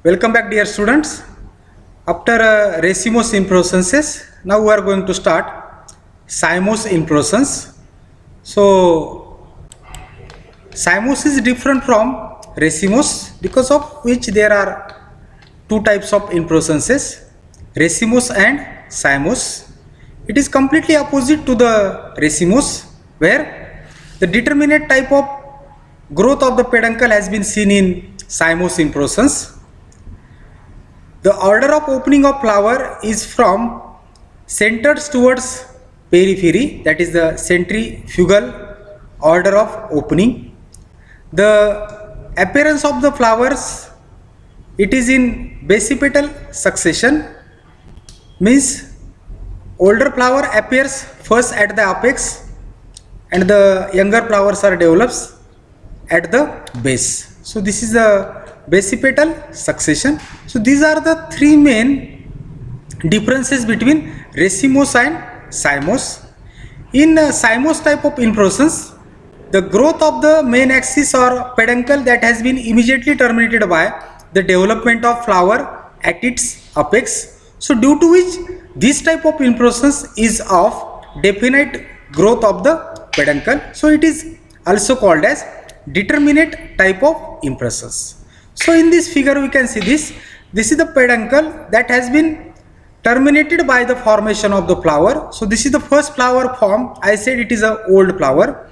Welcome back, dear students. After racemose inflorescences, now we are going to start cymose inflorescence. So, cymose is different from racemose because of which there are two types of inflorescences, racemose and cymose. It is completely opposite to the racemose, where the determinate type of growth of the peduncle has been seen in cymose inflorescence. The order of opening of flower is from centered towards periphery, that is the centrifugal order of opening. The appearance of the flowers, it is in basipetal succession, means older flower appears first at the apex and the younger flowers are developed at the base. So this is the basipetal succession. So these are the three main differences between racemose and cymose. In cymose type of inflorescence, the growth of the main axis or peduncle that has been immediately terminated by the development of flower at its apex. So due to which this type of inflorescence is of definite growth of the peduncle. So it is also called as determinate type of inflorescence. So in this figure we can see this is the peduncle that has been terminated by the formation of the flower. So this is the first flower form. I said it is a old flower,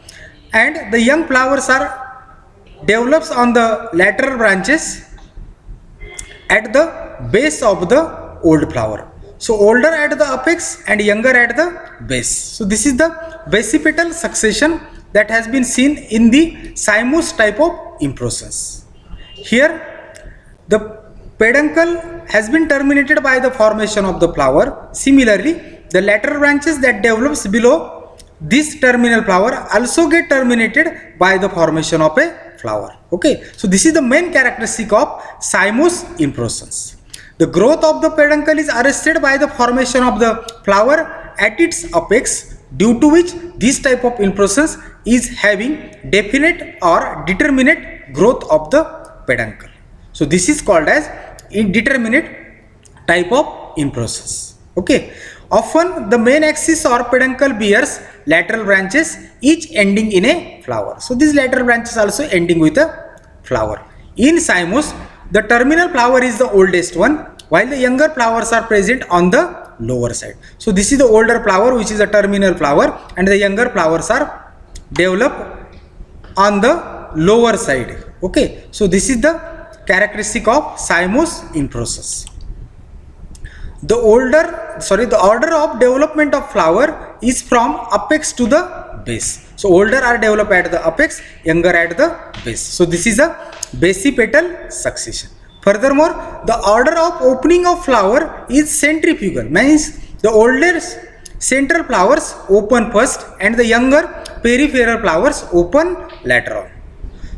and the young flowers are develops on the lateral branches at the base of the old flower. So older at the apex and younger at the base. So this is the basipetal succession that has been seen in the cymose type of inflorescence. Here the peduncle has been terminated by the formation of the flower. Similarly, the lateral branches that develops below this terminal flower also get terminated by the formation of a flower. Okay, so this is the main characteristic of cymose inflorescence. The growth of the peduncle is arrested by the formation of the flower at its apex, due to which this type of inflorescence is having definite or determinate growth of the peduncle. So this is called as indeterminate type of inflorescence. Okay, often the main axis or peduncle bears lateral branches, each ending in a flower. So these lateral branches also ending with a flower. In cymose, the terminal flower is the oldest one, while the younger flowers are present on the lower side. So this is the older flower, which is a terminal flower, and the younger flowers are developed on the lower side. Okay, so this is the characteristic of cymose inflorescence. The order of development of flower is from apex to the base. So older are developed at the apex, younger at the base. So this is a basipetal succession. Furthermore, the order of opening of flower is centrifugal, means the older central flowers open first and the younger peripheral flowers open later on.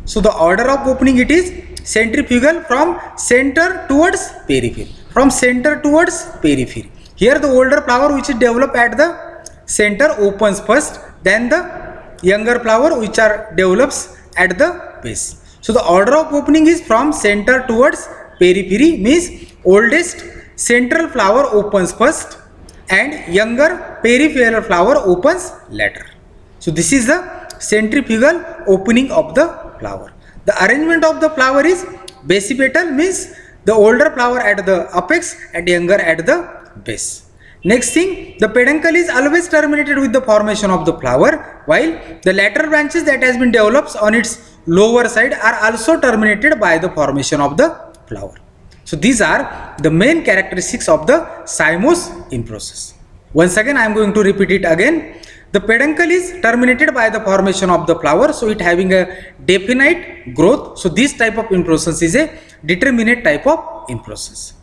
So the order of opening, it is centrifugal from center towards periphery. From center towards periphery. Here the older flower which is developed at the center opens first, then the younger flower which are develops at the base. So the order of opening is from center towards periphery, means oldest central flower opens first and younger peripheral flower opens later. So this is the centrifugal opening of the flower. The arrangement of the flower is basipetal, means the older flower at the apex and younger at the base. Next thing, the peduncle is always terminated with the formation of the flower, while the lateral branches that has been developed on its lower side are also terminated by the formation of the flower. So these are the main characteristics of the cymose inflorescence. Once again I am going to repeat it again. The peduncle is terminated by the formation of the flower, so it having a definite growth. So this type of inflorescence is a determinate type of inflorescence.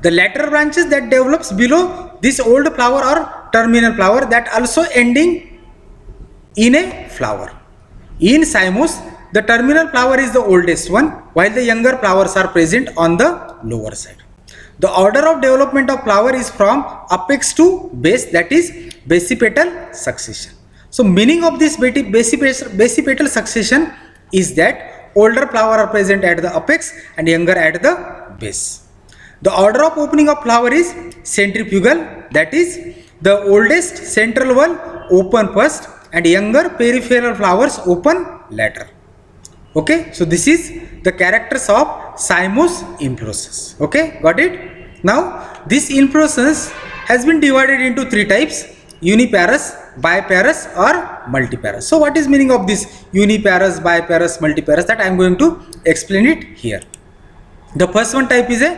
The lateral branches that develops below this old flower or terminal flower that also ending in a flower. In cymose, the terminal flower is the oldest one, while the younger flowers are present on the lower side. The order of development of flower is from apex to base, that is basipetal succession. So meaning of this basipetal succession is that older flower are present at the apex and younger at the base. The order of opening of flower is centrifugal, that is the oldest central wall open first and younger peripheral flowers open later. Okay, so this is the characters of cymose inflorescence. Okay, got it? Now this inflorescence has been divided into three types: uniparous, biparous or multiparous. So what is meaning of this uniparous, biparous, multiparous? That I am going to explain it here. The first one type is a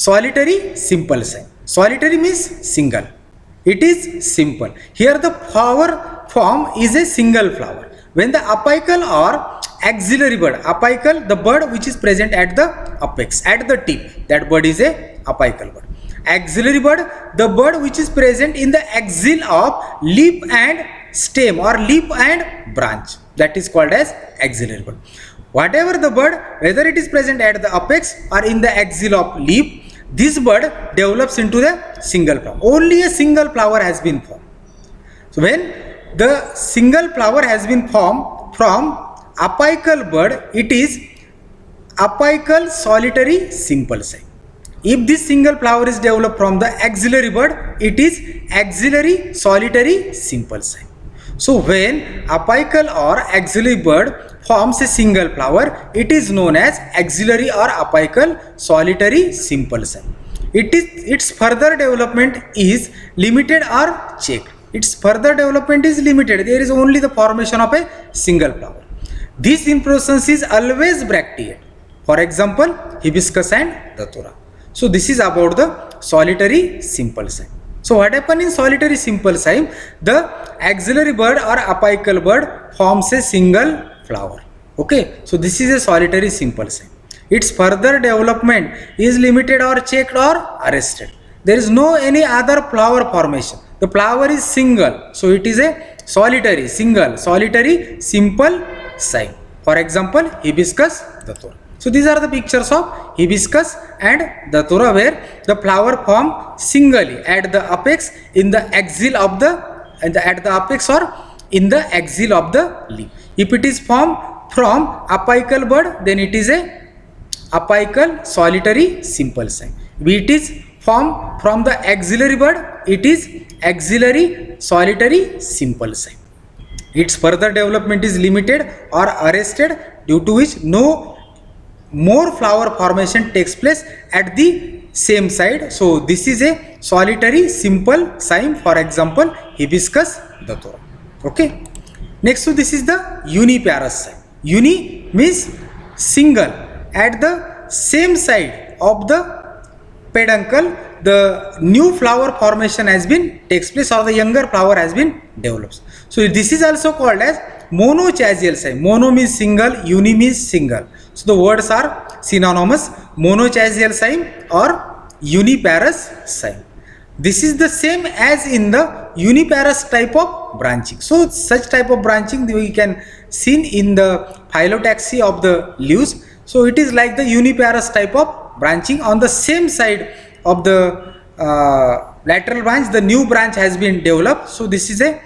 solitary simple cyme. Solitary means single. It is simple. Here the flower form is a single flower. When the apical or axillary bud, apical, the bud which is present at the apex, at the tip, that bud is a apical bud. Axillary bud, the bud which is present in the axil of leaf and stem or leaf and branch, that is called as axillary bud. Whatever the bud, whether it is present at the apex or in the axil of leaf, this bud develops into the single flower. Only a single flower has been formed. So when the single flower has been formed from apical bud, it is apical solitary simple cyme. If this single flower is developed from the axillary bud, it is axillary solitary simple cyme. So when apical or axillary bud forms a single flower, it is known as axillary or apical solitary simple cyme. Its further development is limited or checked. Its further development is limited. There is only the formation of a single flower. This inflorescence is always bracteate. For example, hibiscus and datura. So this is about the solitary simple cyme. So what happens in solitary simple cyme? The axillary bud or apical bud forms a single flower. Okay, so this is a solitary simple cyme. Its further development is limited or checked or arrested. There is no any other flower formation. The flower is single, so it is a solitary, single, solitary simple cyme. For example, hibiscus, datura. So these are the pictures of hibiscus and datura where the flower form singly at the apex in the axil of at the apex or in the axil of the leaf. If it is formed from apical bud, then it is a apical solitary simple cyme. If it is formed from the axillary bud, it is axillary solitary simple cyme. Its further development is limited or arrested, due to which no more flower formation takes place at the same side. So this is a solitary simple cyme, for example hibiscus, datura. Okay, next to this is the uniparous cyme. Uni means single. At the same side of the peduncle, the new flower formation has been takes place, or the younger flower has been developed. So this is also called as monochasial cyme. Mono means single, uni means single. So the words are synonymous: monochasial cyme or uniparous cyme. This is the same as in the uniparous type of branching. So such type of branching we can see in the phyllotaxy of the leaves. So it is like the uniparous type of branching. On the same side of the lateral branch, the new branch has been developed. So this is a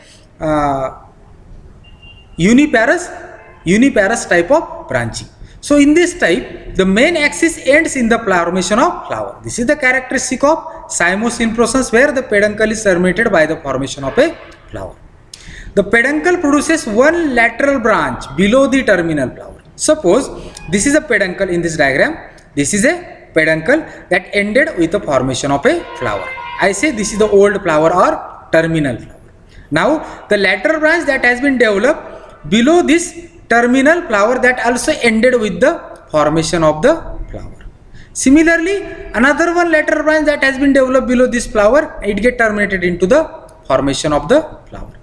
uniparous type of branching. So in this type, the main axis ends in the formation of flower. This is the characteristic of cymose inflorescence, where the peduncle is terminated by the formation of a flower. The peduncle produces one lateral branch below the terminal flower. Suppose this is a peduncle in this diagram. This is a peduncle that ended with the formation of a flower. I say this is the old flower or terminal flower. Now the lateral branch that has been developed below this terminal flower, that also ended with the formation of the flower. Similarly, another one lateral branch that has been developed below this flower, it get terminated into the formation of the flower.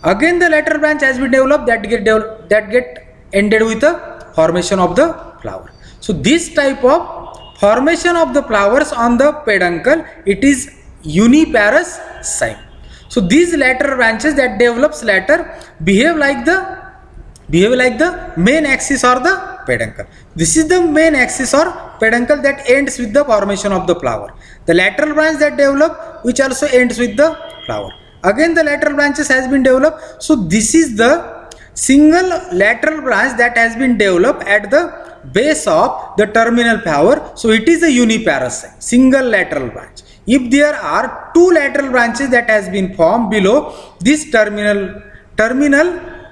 Again the lateral branch has been developed, that get ended with the formation of the flower. So this type of formation of the flowers on the peduncle, it is uniparous cyme. So these lateral branches that develops later behave like the main axis or the peduncle. This is the main axis or peduncle that ends with the formation of the flower. The lateral branch that develop, which also ends with the flower. Again the lateral branches has been developed. So this is the single lateral branch that has been developed at the base of the terminal flower, so it is a uniparous cyme, single lateral branch. If there are two lateral branches that has been formed below this terminal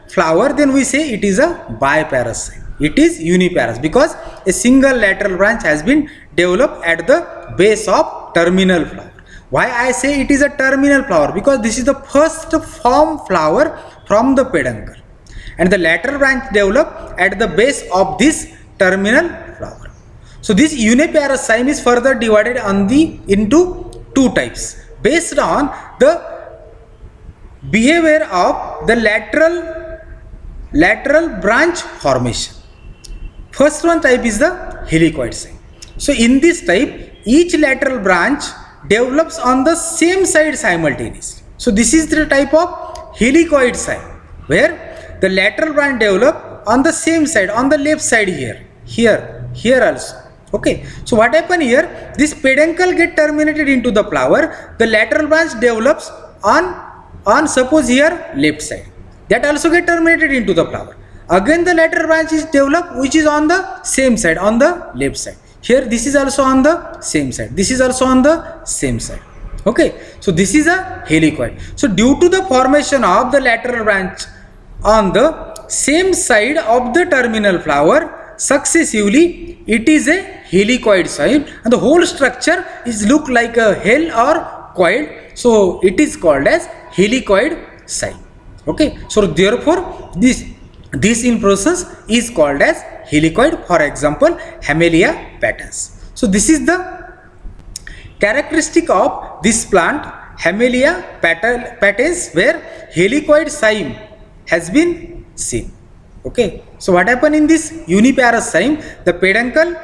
flower, then we say it is a biparous cyme. It is uniparous because a single lateral branch has been developed at the base of terminal flower. Why I say it is a terminal flower? Because this is the first formed flower from the peduncle, and the lateral branch developed at the base of this terminal flower. So this uniparous cyme is further divided into two types based on the behavior of the lateral branch formation. First one type is the helicoid cyme. So in this type, each lateral branch develops on the same side simultaneously. So this is the type of helicoid cyme, where the lateral branch develop on the same side, on the left side here also. Okay, so what happen here, this peduncle get terminated into the flower, the lateral branch develops on suppose here left side, that also get terminated into the flower. Again the lateral branch is developed which is on the same side, on the left side. Here this is also on the same side, this is also on the same side. Okay, so this is a helicoid. So due to the formation of the lateral branch on the same side of the terminal flower successively, it is a helicoid cyme, and the whole structure is look like a hell or coil, so it is called as helicoid cyme. Okay, so therefore this inflorescence is called as helicoid. For example, Hamelia patens. So this is the characteristic of this plant, Hamelia patens, where helicoid cyme has been seen. Okay, so what happened in this uniparous cyme, the peduncle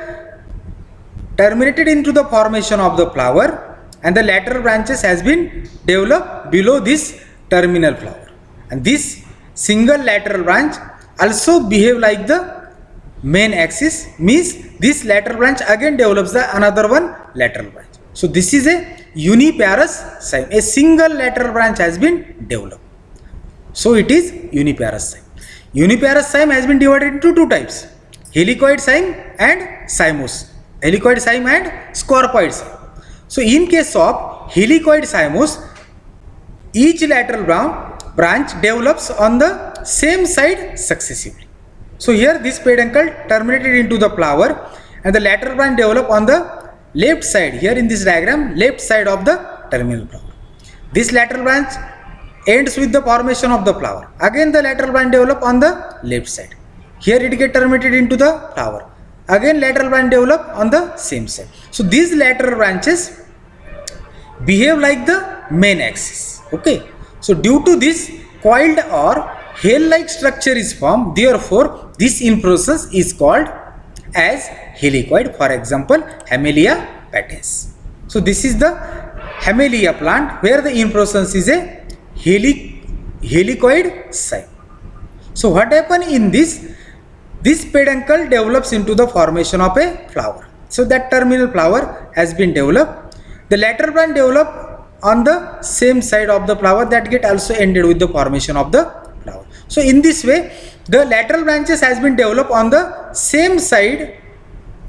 terminated into the formation of the flower, and the lateral branches has been developed below this terminal flower, and this single lateral branch also behave like the main axis, means this lateral branch again develops the another one lateral branch. So this is a uniparous cyme, a single lateral branch has been developed, so it is uniparous cyme. Uniparous cyme has been divided into two types, helicoid cyme and cymose, helicoid cyme and scorpoid cyme. So in case of helicoid cymose, each lateral branch develops on the same side successively. So here this peduncle terminated into the flower, and the lateral branch develop on the left side, here in this diagram, left side of the terminal flower. This lateral branch ends with the formation of the flower. Again the lateral branch develop on the left side. Here it get terminated into the flower. Again lateral branch develop on the same side. So these lateral branches behave like the main axis. Okay. So due to this, coiled or hale-like structure is formed. Therefore, this inflorescence is called as helicoid. For example, Hamelia patens. So this is the Hamelia plant, where the inflorescence is a helicoid cyme. So what happen in this peduncle develops into the formation of a flower. So that terminal flower has been developed. The lateral branch develop on the same side of the flower, that get also ended with the formation of the flower. So in this way, the lateral branches has been developed on the same side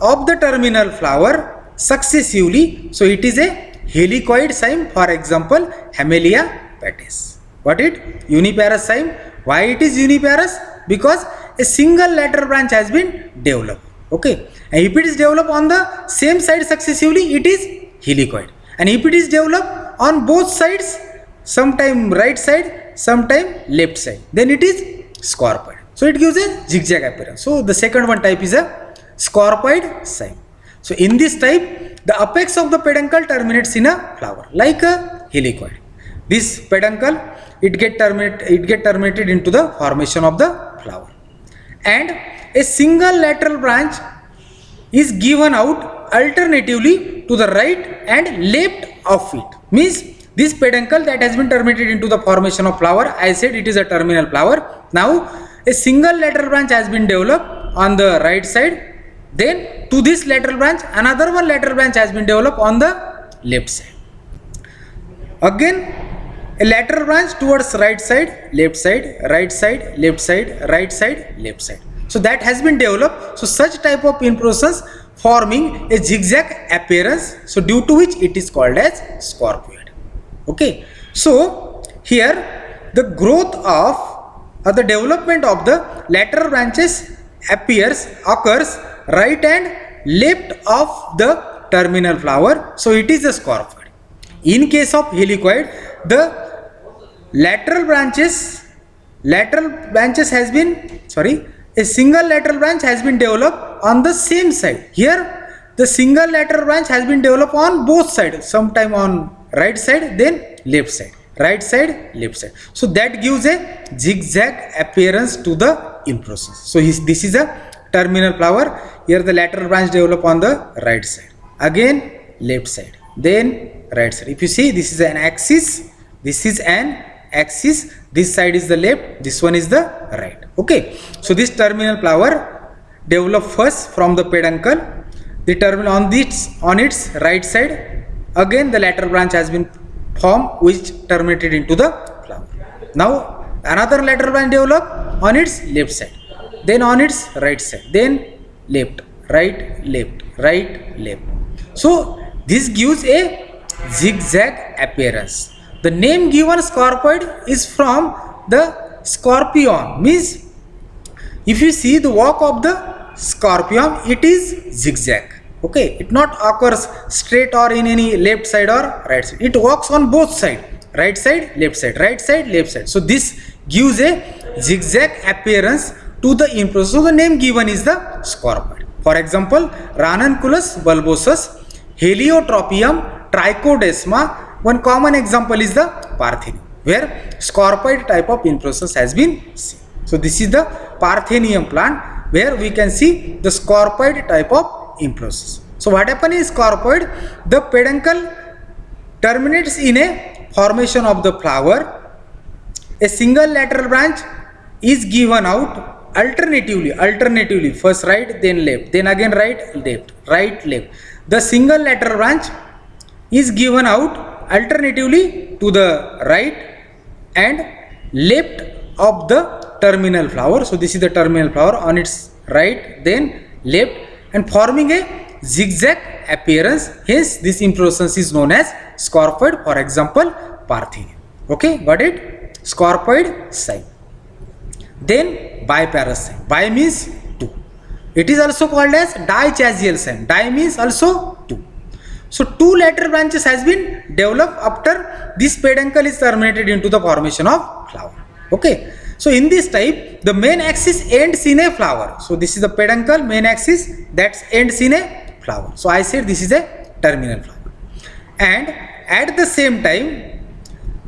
of the terminal flower successively. So it is a helicoid cyme. For example, Hamelia patens. What it? Uniparous cyme. Why it is uniparous? Because a single lateral branch has been developed. Okay, and if it is developed on the same side successively, it is helicoid. And if it is developed on both sides, sometime right side, sometime left side, then it is scorpoid. So it gives a zigzag appearance. So the second one type is a scorpoid cyme. So in this type, the apex of the peduncle terminates in a flower, like a helicoid. This peduncle, it get terminated into the formation of the flower, and a single lateral branch is given out alternatively to the right and left of it. Means this peduncle that has been terminated into the formation of flower, I said it is a terminal flower. Now a single lateral branch has been developed on the right side, then to this lateral branch another one lateral branch has been developed on the left side. Again a lateral branch towards right side, left side, right side, left side, right side, left side. So that has been developed. So such type of inflorescence forming a zigzag appearance. So due to which it is called as scarpoid. Okay. So here the growth of or the development of the lateral branches occurs right and left of the terminal flower. So it is a scarpoid. In case of helicoid, the lateral branches has been a single lateral branch has been developed on the same side. Here the single lateral branch has been developed on both sides, sometime on right side then left side, right side left side. So that gives a zigzag appearance to the inflorescence. So this is a terminal flower. Here the lateral branch develop on the right side, again left side, then right side. If you see, this is an axis, this is an axis, this side is the left, this one is the right. Okay, so this terminal flower develop first from the peduncle. The terminal on its right side, again the lateral branch has been formed which terminated into the flower. Now another lateral branch develop on its left side, then on its right side, then left, right, left, right, left. So this gives a zigzag appearance. The name given scarpoid is from the scorpion, means if you see the walk of the scorpion, it is zigzag. Okay, it not occurs straight or in any left side or right side. It walks on both sides, right side, left side, right side, left side. So this gives a zigzag appearance to the inflorescence. So the name given is the scarpoid. For example, Ranunculus bulbosus, Heliotropium, Trichodesma. One common example is the Parthenium, where scarpoid type of inflorescence has been seen. So this is the Parthenium plant where we can see the scarpoid type of inflorescence. So what happens is scarpoid, the peduncle terminates in a formation of the flower. A single lateral branch is given out alternatively, first right, then left, then again right, left, right, left. The single lateral branch is given out alternatively to the right and left of the terminal flower. So this is the terminal flower on its right, then left, and forming a zigzag appearance. Hence this inflorescence is known as scarpoid. For example, Parthenium. Okay, got it? Scarpoid sign. Then biparous sign. Bi means two. It is also called as dichasial sign. Di means also two. So two lateral branches has been developed after this peduncle is terminated into the formation of flower. Okay. So in this type, the main axis ends in a flower. So this is the peduncle, main axis that ends in a flower. So I said this is a terminal flower. And at the same time,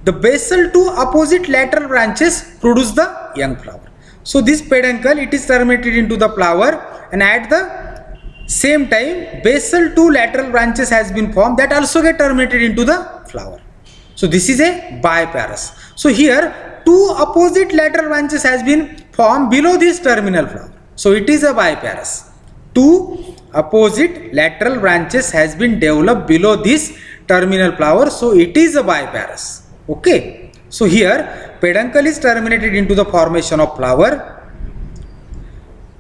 the basal two opposite lateral branches produce the young flower. So this peduncle, it is terminated into the flower, and at the same time basal two lateral branches has been formed that also get terminated into the flower. So this is a biparous. So here two opposite lateral branches has been formed below this terminal flower. So it is a biparous. Two opposite lateral branches has been developed below this terminal flower. So it is a biparous. Okay. So here peduncle is terminated into the formation of flower.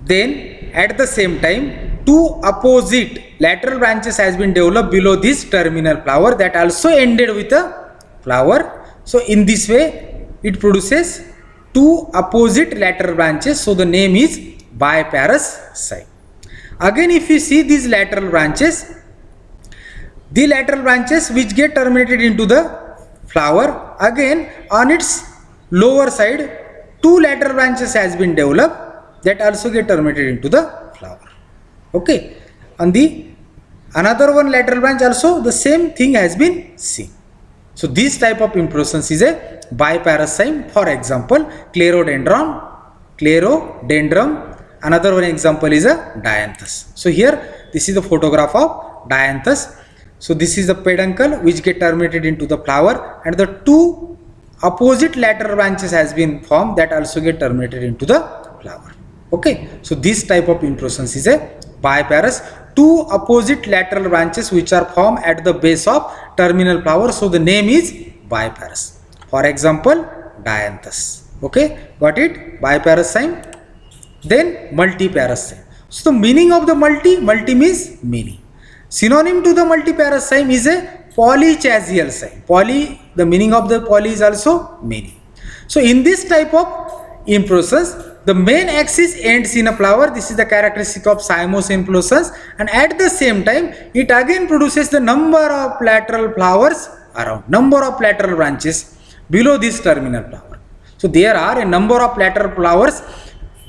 Then at the same time two opposite lateral branches has been developed below this terminal flower that also ended with a flower. So in this way it produces two opposite lateral branches. So the name is biparous sign. Again, if you see these lateral branches, the lateral branches which get terminated into the flower, again on its lower side two lateral branches has been developed that also get terminated into the flower. Okay, on the another one lateral branch also the same thing has been seen. So this type of inflorescence is a biparous sign. For example, clerodendron, another one example is a dianthus. So here this is the photograph of dianthus. So this is the peduncle which get terminated into the flower, and the two opposite lateral branches has been formed that also get terminated into the flower. Okay, so this type of inflorescence is a biparous. Two opposite lateral branches which are formed at the base of terminal flower. So the name is biparous. For example, dianthus. Okay, got it? Biparous sign. then multiparous cyme. So the meaning of the multi means many. Synonym to the multiparous cyme is a polychasial cyme. The meaning of the poly is also many. So in this type of inflorescence, the main axis ends in a flower. This is the characteristic of cymose inflorescence, and at the same time it again produces the number of lateral flowers around, number of lateral branches below this terminal flower. So there are a number of lateral flowers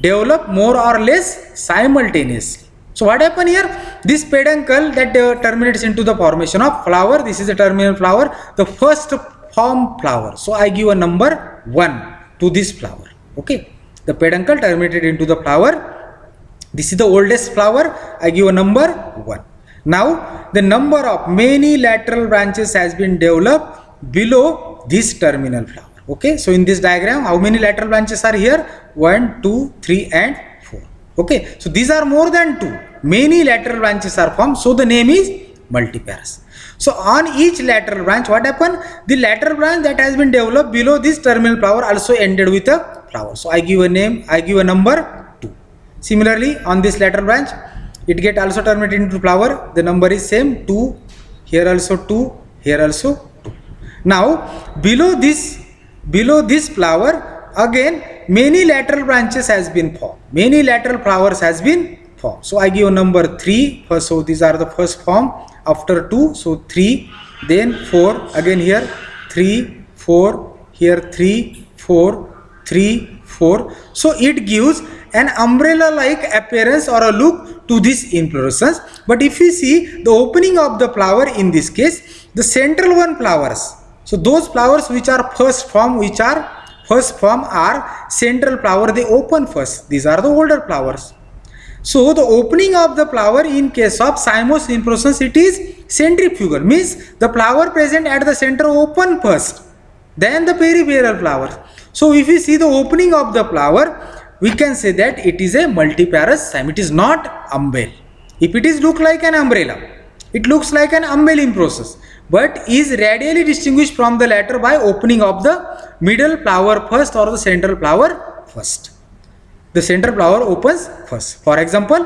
develop more or less simultaneously. So what happen here? This peduncle that terminates into the formation of flower. This is a terminal flower, the first form flower. So I give a number 1 to this flower. Okay, the peduncle terminated into the flower. This is the oldest flower. I give a number 1. Now the number of many lateral branches has been developed below this terminal flower. Okay, so in this diagram, how many lateral branches are here? 1, 2, 3 and 4. Okay, so these are more than 2. Many lateral branches are formed, so the name is multiparous. So on each lateral branch, what happened? The lateral branch that has been developed below this terminal flower also ended with a flower. So I give a name, I give a number 2. Similarly, on this lateral branch, it get also terminated into flower. The number is same, 2. Here also 2. Here also 2. Now below this flower, again many lateral branches has been formed. Many lateral flowers has been formed. So I give a number 3 first. So these are the first form. After 2, so 3, then 4, again here 3, 4, here 3, 4, 3, 4. So it gives an umbrella like appearance or a look to this inflorescence. But if you see the opening of the flower, in this case the central one flowers, so those flowers which are first form are central flower, they open first. These are the older flowers. So the opening of the flower in case of cymose inflorescence, it is centrifugal, means the flower present at the center open first, then the peripheral flowers. So if you see the opening of the flower, we can say that it is a multiparous cyme. It is not umbel. If it is look like an umbrella, it looks like an umbelline process, but is radially distinguished from the latter by opening of the middle flower first or the central flower first. The central flower opens first. For example,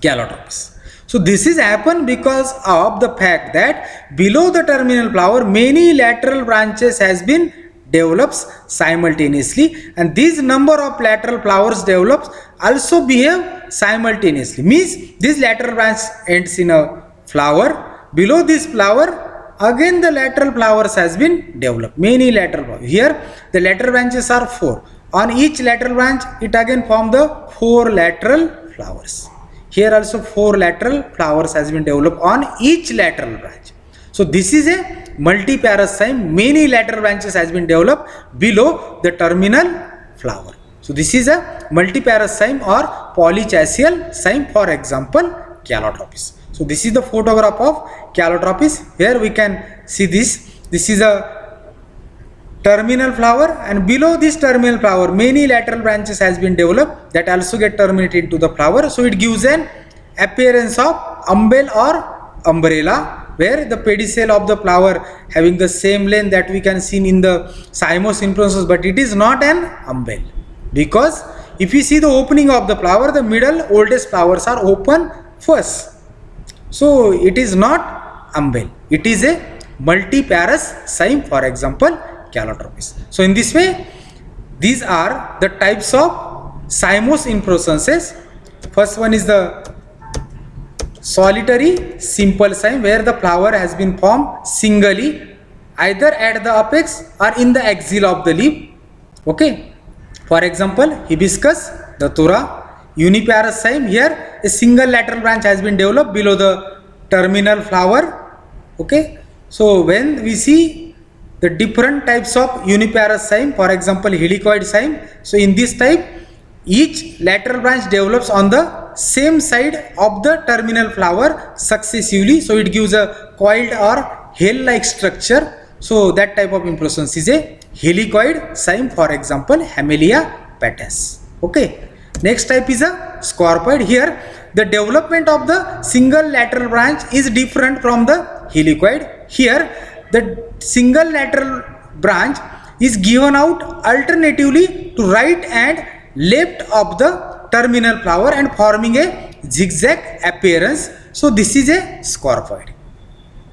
Calotropis. So this is happen because of the fact that below the terminal flower many lateral branches has been develops simultaneously, and this number of lateral flowers develops also behave simultaneously, means this lateral branch ends in a flower. Below this flower again the lateral flowers has been developed, many lateral flowers. Here the lateral branches are 4. On each lateral branch it again form the 4 lateral flowers. Here also 4 lateral flowers has been developed on each lateral branch. So this is a multiparous cyme. Many lateral branches has been developed below the terminal flower. So this is a multiparous cyme or polychasial cyme, for example Calotropis. So this is the photograph of Calotropis. Here we can see this. This is a terminal flower, and below this terminal flower many lateral branches has been developed that also get terminated into the flower. So it gives an appearance of umbel or umbrella, where the pedicel of the flower having the same length that we can see in the cymose inflorescence, but it is not an umbel, because if you see the opening of the flower, the middle oldest flowers are open first. So it is not umbel, it is a multiparous cyme, for example Calotropis. So in this way, these are the types of cymose inflorescences. First one is the solitary simple cyme, where the flower has been formed singly either at the apex or in the axil of the leaf. Okay, for example hibiscus, datura. Uniparous cyme, here a single lateral branch has been developed below the terminal flower. Okay, so when we see the different types of uniparous cyme, for example helicoid cyme, so in this type each lateral branch develops on the same side of the terminal flower successively, so it gives a coiled or hail like structure. So that type of inflorescence is a helicoid cyme, for example Hamelia patens. Okay, next type is a scorpoid. Here the development of the single lateral branch is different from the helicoid. Here the single lateral branch is given out alternatively to right and left of the terminal flower and forming a zigzag appearance. So this is a scarpoid.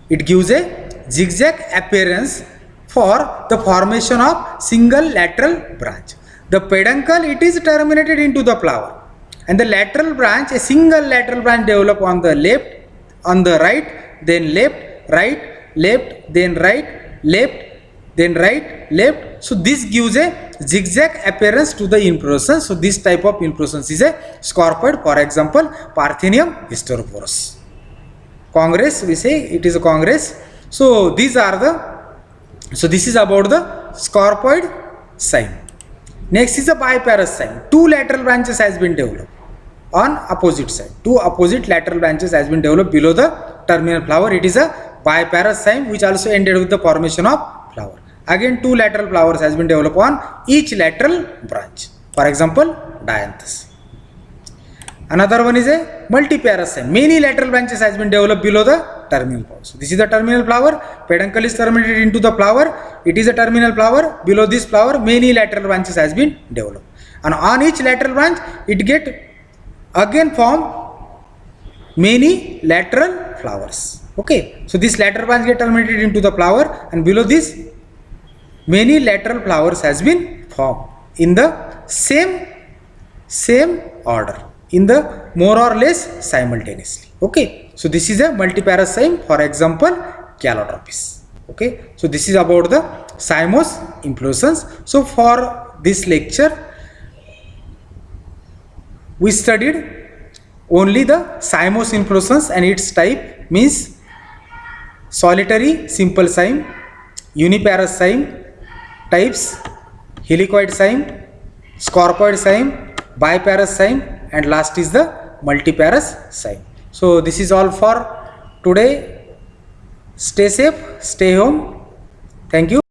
It gives a zigzag appearance for the formation of single lateral branch. The peduncle, it is terminated into the flower, and the lateral branch, a single lateral branch develop on the left, on the right, then left, right, left, then right, left, then right, left. So this gives a zigzag appearance to the inflorescence. So this type of inflorescence is a scarpoid. For example, Parthenium hysteroporus. Congress, we say it is a congress. So these are the, so this is about the scarpoid cyme. Next is a biparous cyme. Two lateral branches has been developed on opposite side. Two opposite lateral branches has been developed below the terminal flower. It is a biparous cyme which also ended with the formation of flower. Again, two lateral flowers has been developed on each lateral branch. For example, dianthus. Another one is a multiparous cyme. Many lateral branches has been developed below the terminal flower. So this is the terminal flower. Peduncle is terminated into the flower. It is a terminal flower. Below this flower, many lateral branches has been developed. And on each lateral branch, it get again form many lateral flowers. Okay. So this lateral branch get terminated into the flower, and below this, many lateral flowers has been formed in the same order, in the more or less simultaneously. Okay. So this is a multiparous cyme, for example, Calotropis. Okay. So this is about the cymose inflorescence. So for this lecture, we studied only the cymose inflorescence and its type, means solitary simple cyme, uniparous cyme, types helicoid cyme, scarpoid cyme, biparous cyme, and last is the multiparous cyme. So this is all for today. Stay safe, stay home. Thank you.